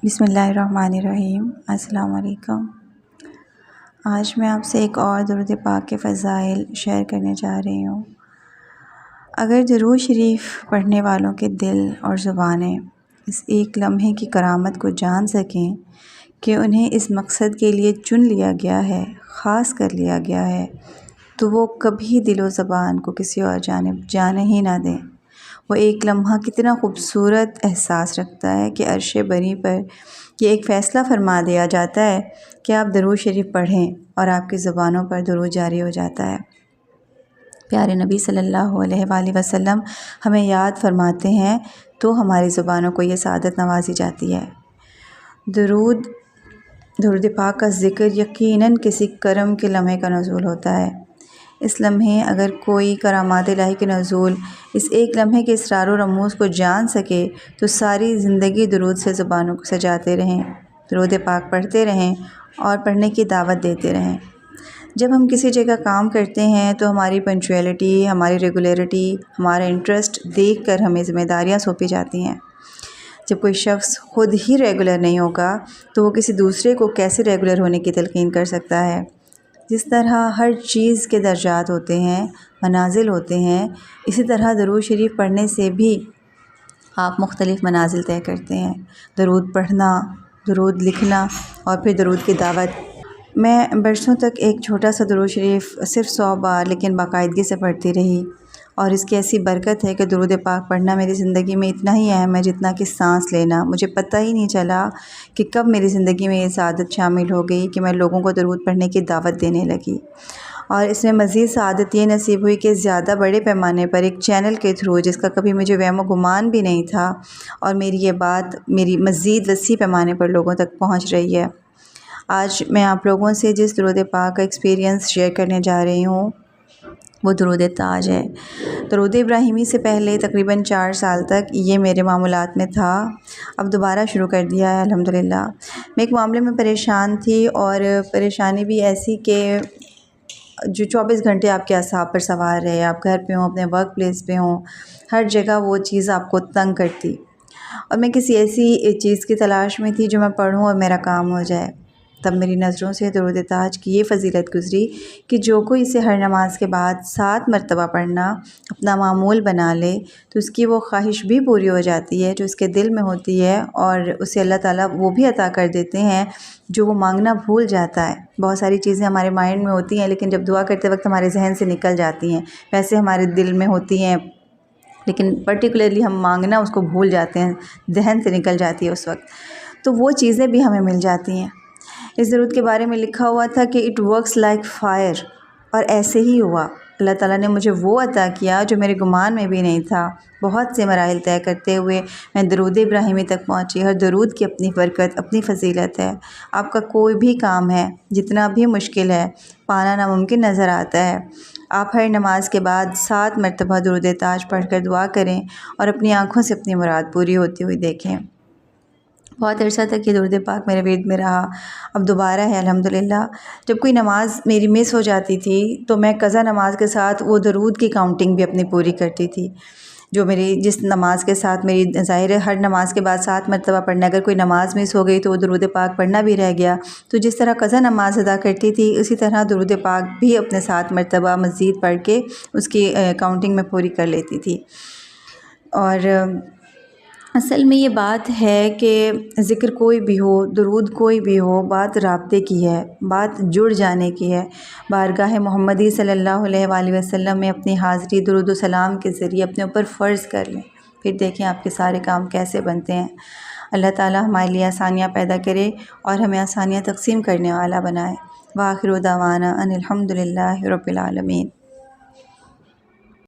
बिस्मिल्लाहिर्रहमानिर्रहीम। अस्सलाम वालेकुम। आज मैं आपसे एक और दुरूद पाक के फ़ज़ाइल शेयर करने जा रही हूँ। अगर दुरूद शरीफ पढ़ने वालों के दिल और ज़ुबानें इस एक लम्हे की करामत को जान सकें कि उन्हें इस मकसद के लिए चुन लिया गया है, ख़ास कर लिया गया है, तो वो कभी दिल व ज़बान को किसी और जानिब जाने ही ना दें। वो एक लम्हा कितना ख़ूबसूरत एहसास रखता है कि अर्श बरी पर ये एक फ़ैसला फ़रमा दिया जाता है कि आप दुरूद शरीफ पढ़ें और आपकी ज़ुबानों पर दुरूद जारी हो जाता है। प्यारे नबी सल्लल्लाहु अलैहि वसल्लम हमें याद फरमाते हैं तो हमारी ज़ुबानों को ये सादत नवाजी जाती है। दुरूद पाक का ज़िक्र यकीनन किसी करम के लम्हे का नुज़ूल होता है। इस लम्हे अगर कोई करामात इलाही के नुज़ूल इस एक लम्हे के इसरार व रमूज़ को जान सके तो सारी ज़िंदगी दुरूद से ज़ुबानों को सजाते रहें, दुरूद पाक पढ़ते रहें और पढ़ने की दावत देते रहें। जब हम किसी जगह काम करते हैं तो हमारी पंक्चुअलिटी, हमारी रेगुलरिटी, हमारा इंटरेस्ट देखकर हमें ज़िम्मेदारियाँ सौंपी जाती हैं। जब कोई शख्स ख़ुद ही रेगुलर नहीं होगा तो वो किसी दूसरे को कैसे रेगुलर होने की तलक़ीन कर सकता है। जिस तरह हर चीज़ के दर्जात होते हैं, मनाजिल होते हैं, इसी तरह दुरूद शरीफ पढ़ने से भी आप मुख्तलिफ़ मनाजिल तय करते हैं। दुरूद पढ़ना, दुरूद लिखना और फिर दुरूद की दावत। मैं बरसों तक एक छोटा सा दुरूद शरीफ सिर्फ़ 100 बार लेकिन बाकायदगी से पढ़ती रही और इसकी ऐसी बरकत है कि दुरूद पाक पढ़ना मेरी ज़िंदगी में इतना ही अहम है जितना कि सांस लेना। मुझे पता ही नहीं चला कि कब मेरी ज़िंदगी में ये सादत शामिल हो गई कि मैं लोगों को दुरूद पढ़ने की दावत देने लगी। और इसमें मज़ीद सादत ये नसीब हुई कि ज़्यादा बड़े पैमाने पर एक चैनल के थ्रू, जिसका कभी मुझे वहम गुमान भी नहीं था, और मेरी ये बात मेरी मज़ीद वसी पैमाने पर लोगों तक पहुँच रही है। आज मैं आप लोगों से जिस दुरूद पाक का एक्सपीरियंस शेयर करने जा रही हूँ वो दुरूद ताज है। दुरूद इब्राहिमी से पहले तकरीबन 4 साल तक ये मेरे मामूलात में था, अब दोबारा शुरू कर दिया है अल्हम्दुलिल्लाह। मैं एक मामले में परेशान थी और परेशानी भी ऐसी कि जो 24 घंटे आपके असाब पर सवार रहे, आप घर पे हों, अपने वर्क प्लेस पे हों, हर जगह वो चीज़ आपको तंग करती। और मैं किसी ऐसी चीज़ की तलाश में थी जो मैं पढ़ूँ और मेरा काम हो जाए। तब मेरी नज़रों से दुरूद ताज की ये फ़जीलत गुज़री कि जो कोई इसे हर नमाज के बाद 7 मरतबा पढ़ना अपना मामूल बना ले तो उसकी वो ख्वाहिश भी पूरी हो जाती है जो उसके दिल में होती है, और उसे अल्लाह ताला वो भी अता कर देते हैं जो वो मांगना भूल जाता है। बहुत सारी चीज़ें हमारे माइंड में होती हैं लेकिन जब दुआ करते वक्त हमारे जहन से निकल जाती हैं, वैसे हमारे दिल में होती हैं लेकिन पर्टिकुलरली हम मांगना उसको भूल जाते हैं, जहन से निकल जाती है उस वक्त, तो वो चीज़ें भी हमें मिल जाती हैं। इस दुरूद के बारे में लिखा हुआ था कि इट वर्क्स लाइक फायर, और ऐसे ही हुआ। अल्लाह ताला ने मुझे वो अता किया जो मेरे गुमान में भी नहीं था। बहुत से मराहिल तय करते हुए मैं दुरूद इब्राहिमी तक पहुँची। हर दुरूद की अपनी बरकत, अपनी फ़जीलत है। आपका कोई भी काम है, जितना भी मुश्किल है, पाना नामुमकिन नज़र आता है, आप हर नमाज के बाद 7 मरतबा दुरूद ताज पढ़ कर दुआ करें और अपनी आँखों से अपनी मुराद पूरी होती हुई देखें। बहुत अरसा तक ये दुरूद पाक मेरे विर्द में रहा, अब दोबारा है अल्हम्दुलिल्लाह। जब कोई नमाज़ मेरी मिस हो जाती थी तो मैं क़ज़ा नमाज के साथ वो दुरूद की काउंटिंग भी अपनी पूरी करती थी, जो मेरी जिस नमाज के साथ मेरी ज़ाहिर है हर नमाज के बाद 7 मरतबा पढ़ना। अगर कोई नमाज़ मिस हो गई तो वो दुरूद पाक पढ़ना भी रह गया, तो जिस तरह क़ज़ा नमाज अदा करती थी उसी तरह दुरूद पाक भी अपने 7 मरतबा मज़ीद पढ़ के उसकी काउंटिंग में पूरी कर लेती थी। और असल में ये बात है कि ज़िक्र कोई भी हो, दुरूद कोई भी हो, बात राब्ते की है, बात जुड़ जाने की है। बारगाह मोहम्मदी सल्लल्लाहु अलैहि वसल्लम में अपनी हाज़िरी दुरूद व सलाम के ज़रिए अपने ऊपर फ़र्ज़ कर लें, फिर देखें आपके सारे काम कैसे बनते हैं। अल्लाह ताला हमारे लिए आसानियाँ पैदा करे और हमें आसानियाँ तक़सीम करने वाला बनाए। व आखिर दावाना अनिल हम्दुलिल्लाहि रब्बिल आलमीन।